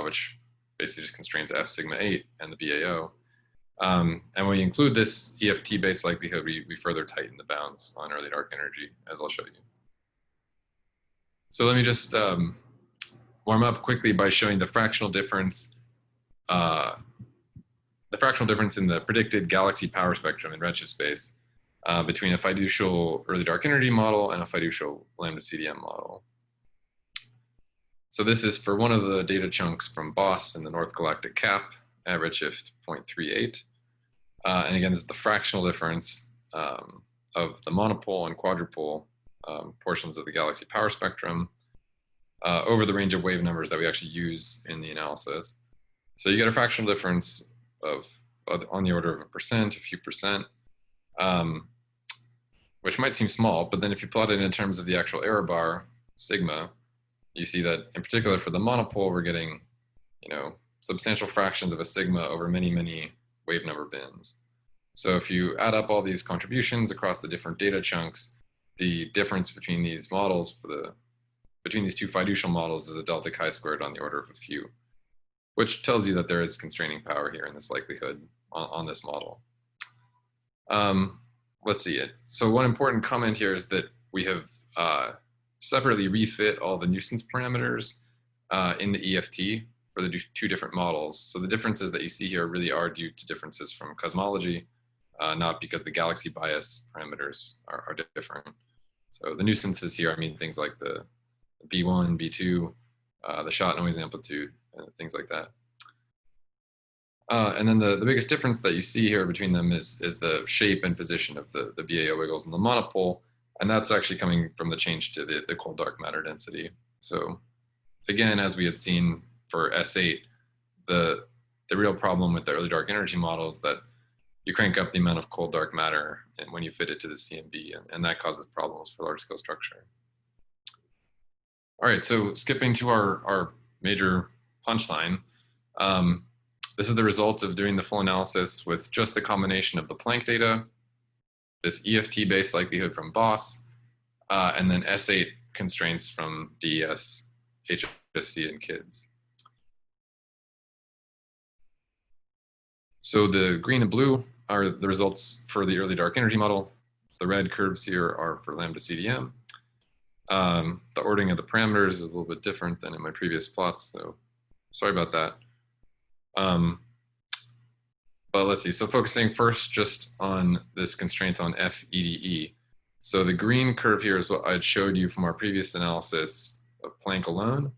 which basically just constrains F sigma 8 and the BAO. And when we include this EFT-based likelihood, we further tighten the bounds on early dark energy, as I'll show you. So let me just warm up quickly by showing the fractional difference in the predicted galaxy power spectrum in redshift space between a fiducial early dark energy model and a fiducial lambda CDM model. So this is for one of the data chunks from BOSS in the North Galactic Cap at redshift 0.38. And again, this is the fractional difference of the monopole and quadrupole portions of the galaxy power spectrum over the range of wave numbers that we actually use in the analysis. So you get a fractional difference of on the order of 1%, a few percent, which might seem small, but then if you plot it in terms of the actual error bar, sigma, you see that in particular for the monopole, we're getting, substantial fractions of a sigma over many, many wave number bins. So if you add up all these contributions across the different data chunks, the difference between these models between these two fiducial models is a delta chi-squared on the order of a few, which tells you that there is constraining power here in this likelihood on this model. Let's see it. So one important comment here is that we have separately refit all the nuisance parameters in the EFT for the two different models. So the differences that you see here really are due to differences from cosmology, not because the galaxy bias parameters are different. So the nuisances here, I mean things like the B1, B2, the shot noise amplitude, and things like that. And then the biggest difference that you see here between them is the shape and position of the BAO wiggles in the monopole, and that's actually coming from the change to the cold dark matter density. So again, as we had seen for S8, the real problem with the early dark energy model is that you crank up the amount of cold dark matter and when you fit it to the CMB, and that causes problems for large scale structure. All right, so skipping to our major punchline, this is the result of doing the full analysis with just the combination of the Planck data, this EFT-based likelihood from BOSS, and then S8 constraints from DES, HSC, and KIDS. So the green and blue are the results for the early dark energy model. The red curves here are for lambda CDM. The ordering of the parameters is a little bit different than in my previous plots, so sorry about that. But let's see, so focusing first just on this constraint on FEDE. So the green curve here is what I had showed you from our previous analysis of Planck alone.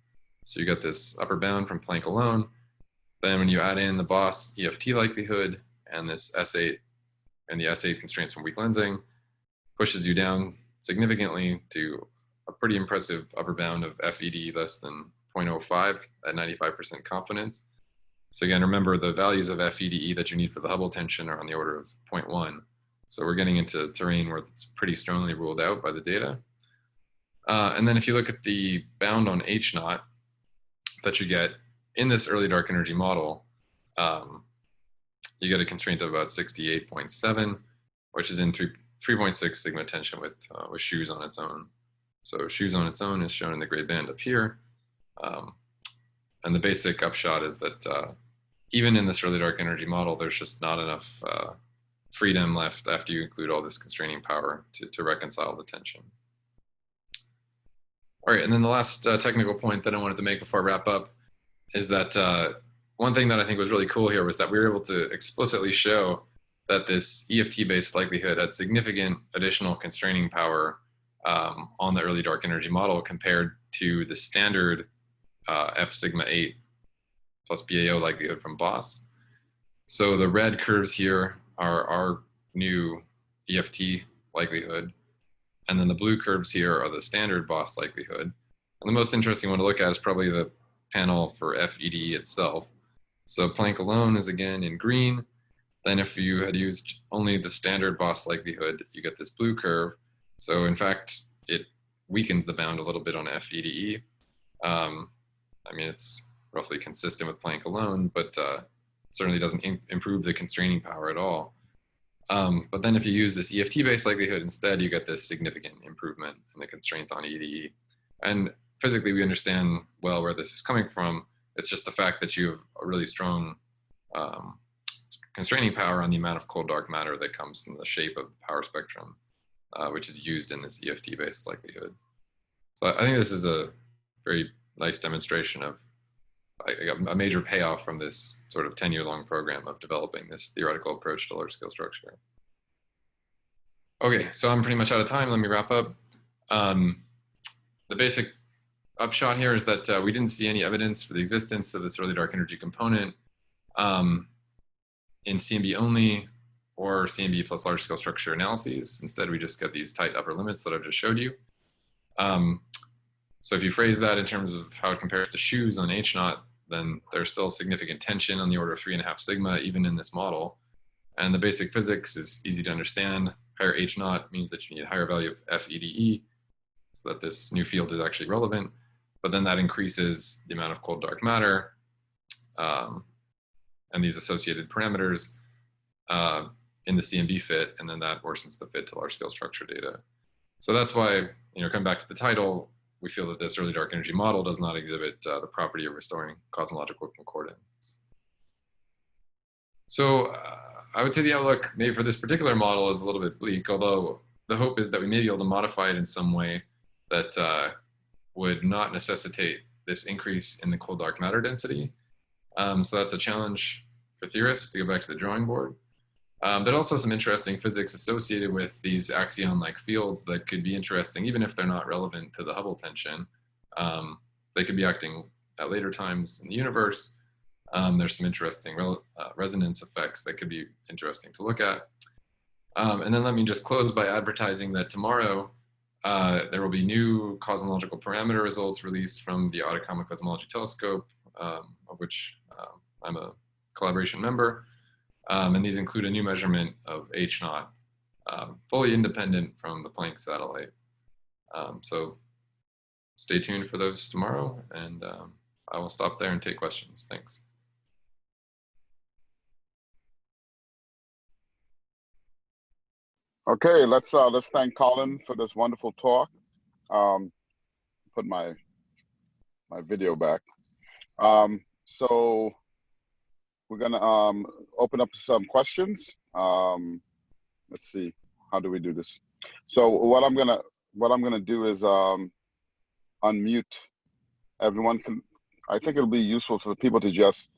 So you got this upper bound from Planck alone. Then when you add in the BOSS EFT likelihood and this S8 and the S8 constraints from weak lensing, pushes you down significantly to a pretty impressive upper bound of FEDE less than 0.05 at 95% confidence. So again, remember the values of FEDE that you need for the Hubble tension are on the order of 0.1. So we're getting into terrain where it's pretty strongly ruled out by the data. And then if you look at the bound on H0 that you get in this early dark energy model, you get a constraint of about 68.7, which is in 3.6 sigma tension with shoes on its own. So shoes on its own is shown in the gray band up here. And the basic upshot is that even in this early dark energy model, there's just not enough freedom left after you include all this constraining power to reconcile the tension. All right, and then the last technical point that I wanted to make before I wrap up is that one thing that I think was really cool here was that we were able to explicitly show that this EFT-based likelihood had significant additional constraining power on the early dark energy model compared to the standard F sigma 8 plus BAO likelihood from BOSS. So the red curves here are our new EFT likelihood, and then the blue curves here are the standard BOSS likelihood. And the most interesting one to look at is probably the panel for FEDE itself. So Planck alone is again in green. Then if you had used only the standard BOSS likelihood, you get this blue curve. So in fact, it weakens the bound a little bit on FEDE. I mean, it's roughly consistent with Planck alone, but certainly doesn't improve the constraining power at all. But then if you use this EFT-based likelihood instead, you get this significant improvement in the constraint on EDE. And physically, we understand well where this is coming from. It's just the fact that you have a really strong constraining power on the amount of cold dark matter that comes from the shape of the power spectrum, which is used in this EFT-based likelihood. So I think this is a very nice demonstration of a major payoff from this sort of 10-year-long program of developing this theoretical approach to large-scale structure. Okay, so I'm pretty much out of time. Let me wrap up. The basic upshot here is that we didn't see any evidence for the existence of this early dark energy component in CMB only or CMB plus large-scale structure analyses. Instead, we just get these tight upper limits that I've just showed you. So if you phrase that in terms of how it compares to shoes on H0, then there's still significant tension on the order of 3.5 sigma, even in this model. And the basic physics is easy to understand. Higher H0 means that you need a higher value of FEDE so that this new field is actually relevant. But then that increases the amount of cold dark matter and these associated parameters in the CMB fit, and then that worsens the fit to large scale structure data. So that's why, coming back to the title, we feel that this early dark energy model does not exhibit the property of restoring cosmological concordance. So I would say the outlook maybe for this particular model is a little bit bleak, although the hope is that we may be able to modify it in some way that would not necessitate this increase in the cold dark matter density. So that's a challenge for theorists to go back to the drawing board. But also some interesting physics associated with these axion-like fields that could be interesting, even if they're not relevant to the Hubble tension. They could be acting at later times in the universe. There's some interesting resonance effects that could be interesting to look at. And then let me just close by advertising that tomorrow there will be new cosmological parameter results released from the Atacama Cosmology Telescope, of which I'm a collaboration member. And these include a new measurement of H0, fully independent from the Planck satellite. So stay tuned for those tomorrow, and I will stop there and take questions. Thanks. Okay, let's thank Colin for this wonderful talk. Put my video back. So we're gonna open up some questions. Let's see, how do we do this? So what I'm gonna do is unmute everyone. I think it'll be useful for people to just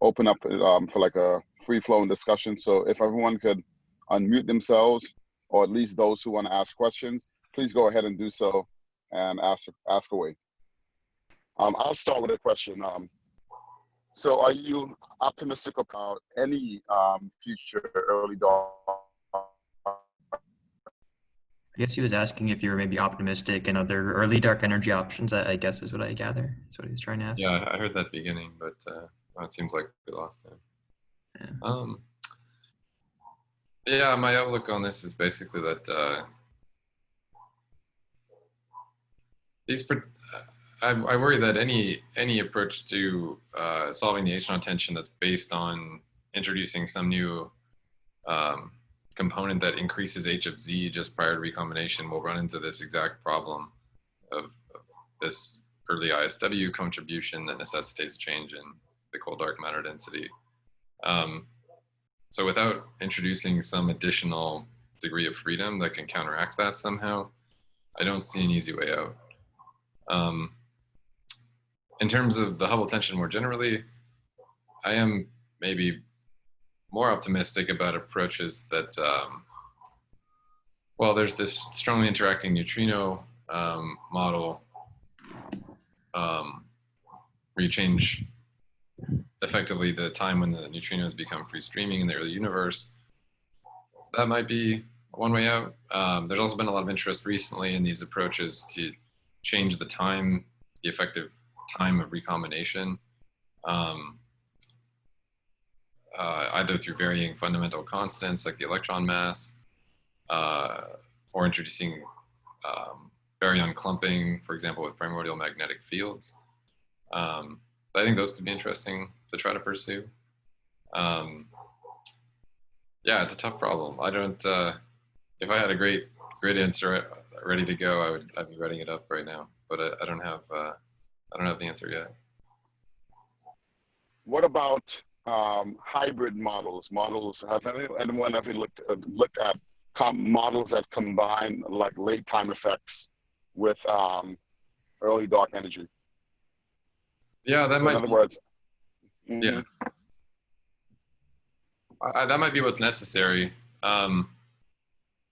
open up for like a free-flowing discussion. So if everyone could unmute themselves, or at least those who want to ask questions, please go ahead and do so and ask away. I'll start with a question. So are you optimistic about any future early dark? I guess he was asking if you were maybe optimistic and other early dark energy options, I guess is what I gather. That's what he was trying to ask. Yeah, I heard that beginning, but it seems like we lost him. Yeah. Yeah, my outlook on this is basically that I worry that any approach to solving the H0 tension that's based on introducing some new component that increases H of Z just prior to recombination will run into this exact problem of this early ISW contribution that necessitates change in the cold dark matter density. So without introducing some additional degree of freedom that can counteract that somehow, I don't see an easy way out. In terms of the Hubble tension more generally, I am maybe more optimistic about approaches that, well, there's this strongly interacting neutrino model where you change effectively the time when the neutrinos become free streaming in the early universe. That might be one way out. There's also been a lot of interest recently in these approaches to change the time, the effective time of recombination, either through varying fundamental constants like the electron mass, or introducing baryon clumping, for example, with primordial magnetic fields. I think those could be interesting to try to pursue. Yeah, it's a tough problem. I don't. If I had a great answer ready to go, I'd be writing it up right now. But I don't have the answer yet. What about hybrid models? Have anyone ever looked at models that combine like late time effects with early dark energy? Yeah, that might. In other words, yeah, that might be what's necessary.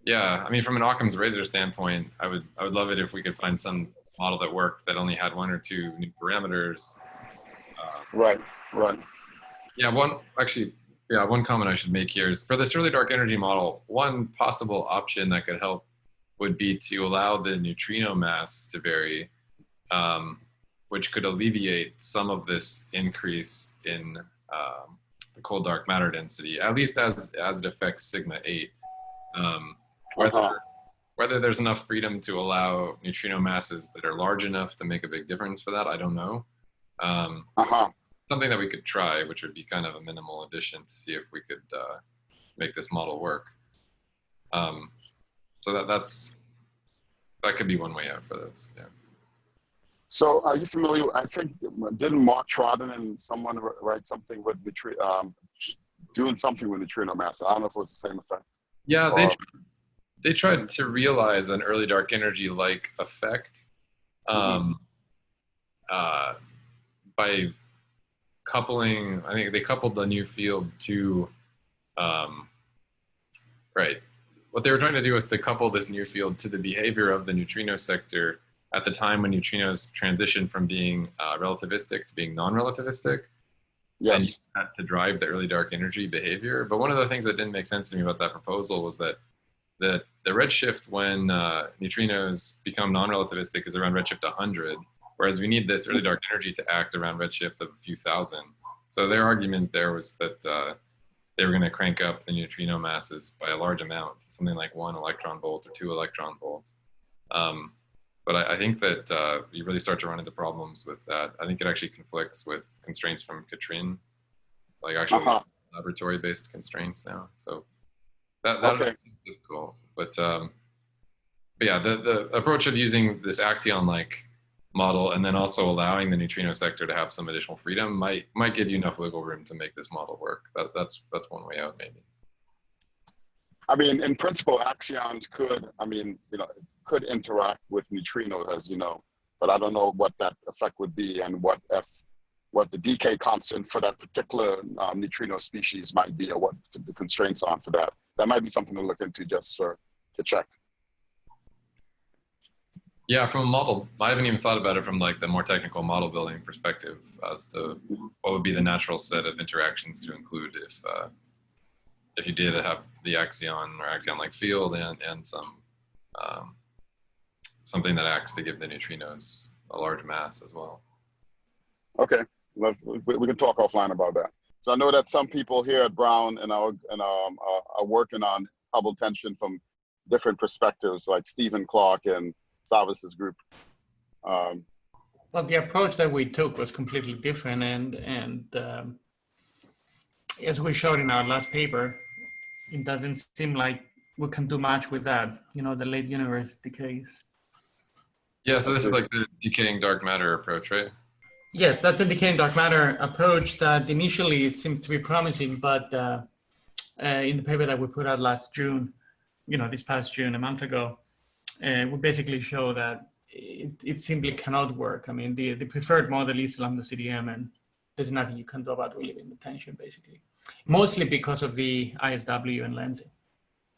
Yeah, I mean, from an Occam's razor standpoint, I would love it if we could find some model that worked that only had one or two new parameters. Right. Yeah, one comment I should make here is for this early dark energy model, one possible option that could help would be to allow the neutrino mass to vary, which could alleviate some of this increase in the cold dark matter density, at least as it affects sigma 8. Whether there's enough freedom to allow neutrino masses that are large enough to make a big difference for that, I don't know. Something that we could try, which would be kind of a minimal addition to see if we could make this model work. So that could be one way out for this. Yeah. So are you familiar? I think didn't Mark Trodden and someone write something with doing something with neutrino mass? I don't know if it was the same effect. Yeah, they tried to realize an early dark energy like effect by coupling. I think they coupled the new field to right. What they were trying to do was to couple this new field to the behavior of the neutrino sector at the time when neutrinos transition from being relativistic to being non-relativistic. Yes. And to drive the early dark energy behavior. But one of the things that didn't make sense to me about that proposal was that the redshift when neutrinos become non-relativistic is around redshift 100, whereas we need this early dark energy to act around redshift of a few thousand. So their argument there was that they were going to crank up the neutrino masses by a large amount, something like 1 electron volt or 2 electron volts. But I think that you really start to run into problems with that. I think it actually conflicts with constraints from Katrin, like actually laboratory-based constraints now. So that Okay. is difficult. But yeah, the approach of using this axion-like model and then also allowing the neutrino sector to have some additional freedom might give you enough wiggle room to make this model work. That's one way out, maybe. I mean, in principle, axions could, could interact with neutrinos, as you know, but I don't know what that effect would be and what the decay constant for that particular neutrino species might be, or what the constraints are for that. That might be something to look into just to check. Yeah, from a model, I haven't even thought about it from like the more technical model building perspective as to what would be the natural set of interactions to include if you did have the axion or axion-like field and some something that acts to give the neutrinos a large mass as well. Okay, we can talk offline about that. So I know that some people here at Brown are working on Hubble tension from different perspectives, like Stephen Clark and Savis's group. Well, the approach that we took was completely different, and as we showed in our last paper, it doesn't seem like we can do much with that. You know, the late universe decays. Yeah, so this is like the decaying dark matter approach, right? Yes, that's a decaying dark matter approach that initially it seemed to be promising, but in the paper that we put out last June, this past June, a month ago, we basically show that it simply cannot work. I mean, the preferred model is LCDM, and there's nothing you can do about relieving the tension, basically. Mostly because of the ISW and lensing.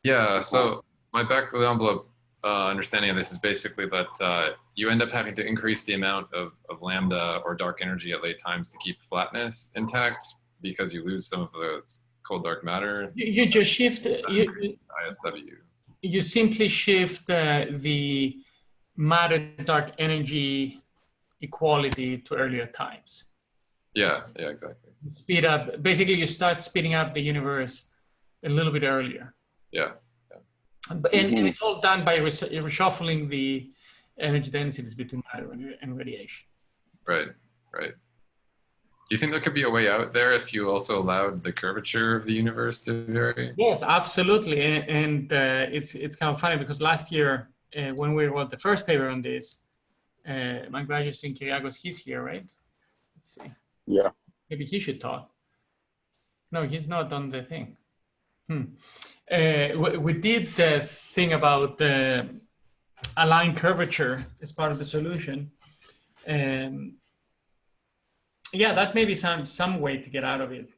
Yeah, so my back of the envelope understanding of this is basically that you end up having to increase the amount of lambda or dark energy at late times to keep flatness intact because you lose some of the cold dark matter. You just shift ISW. You simply shift the matter dark energy equality to earlier times. Yeah, exactly. Speed up. Basically, you start speeding up the universe a little bit earlier. Yeah. And it's all done by reshuffling the energy densities between matter and radiation. Right. Do you think there could be a way out there if you also allowed the curvature of the universe to vary? Yes, absolutely. And it's kind of funny because last year, when we wrote the first paper on this, my graduate student Kyriakos, he's here, right? Let's see. Yeah. Maybe he should talk. No, he's not on the thing. We did the thing about align curvature as part of the solution. Yeah, that may be some way to get out of it,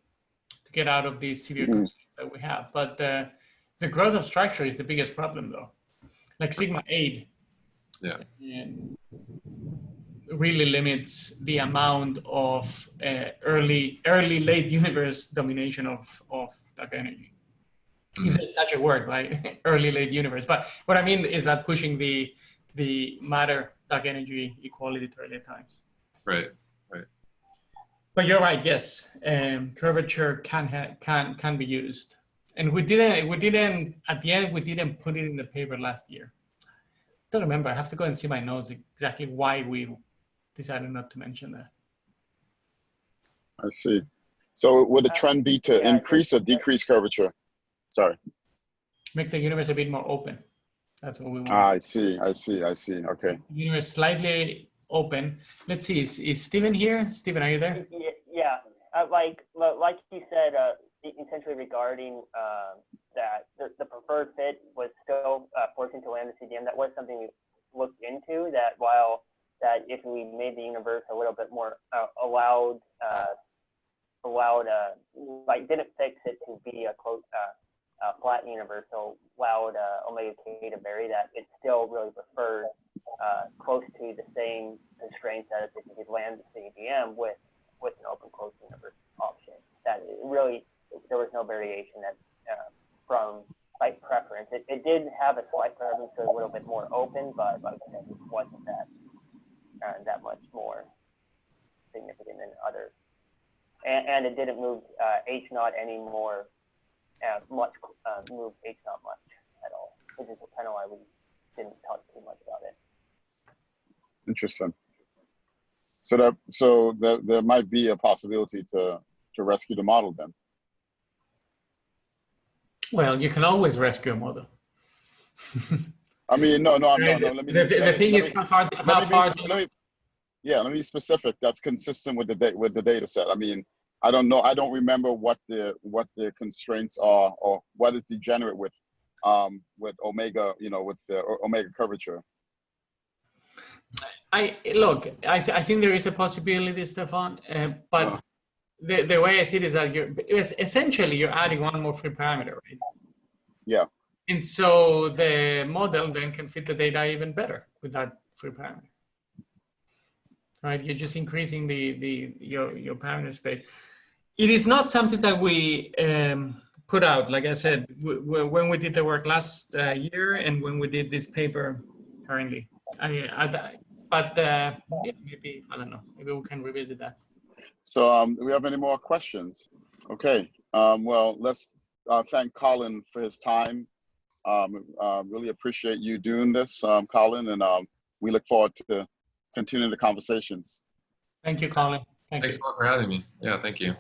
to get out of the severe constraints that we have. But the growth of structure is the biggest problem, though. Like sigma 8 really limits the amount of early late universe domination of dark energy. If there's such a word, right? Early late universe. But what I mean is that pushing the matter dark energy equality to earlier times. Right. But you're right. Yes, curvature can be used, and we didn't at the end. We didn't put it in the paper last year. Don't remember. I have to go and see my notes exactly why we decided not to mention that. I see. So would the trend be to increase or decrease curvature? Sorry. Make the universe a bit more open. That's what we want. I see. Okay. Universe slightly open. Let's see. Is Stephen here? Stephen, are you there? Yeah. Like you said, essentially regarding that the preferred fit was still forced into LCDM. That was something we looked into. That while that if we made the universe a little bit more allowed, like didn't fix it to be a close flat universe, so allowed omega k to vary, that it's still really preferred close to the same constraints as if you could land the CDM with an open closed universe option. That it really, there was no variation that from site preference. It did have a slight preference to a little bit more open, but like I said, it wasn't that much more significant than others. And it didn't move H0 any more much move H not much at all, which is kind of why we didn't talk too much about it. Interesting. So there might be a possibility to rescue the model then. Well, you can always rescue a model. I mean, no. The thing is how far. Let me be specific. That's consistent with the data set. I mean, I don't know. I don't remember what the constraints are or what is degenerate with omega. With the omega curvature. I think there is a possibility, Stefan, but the way I see it is that essentially you're adding one more free parameter, right? Yeah. And so the model then can fit the data even better with that free parameter, right? You're just increasing your parameter space. It is not something that we put out, like I said, when we did the work last year and when we did this paper currently. But maybe, I don't know, maybe we can revisit that. So do we have any more questions? Okay, well, let's thank Colin for his time. Really appreciate you doing this, Colin, and we look forward to continuing the conversations. Thank you, Colin. Thanks a lot for having me. Yeah, thank you.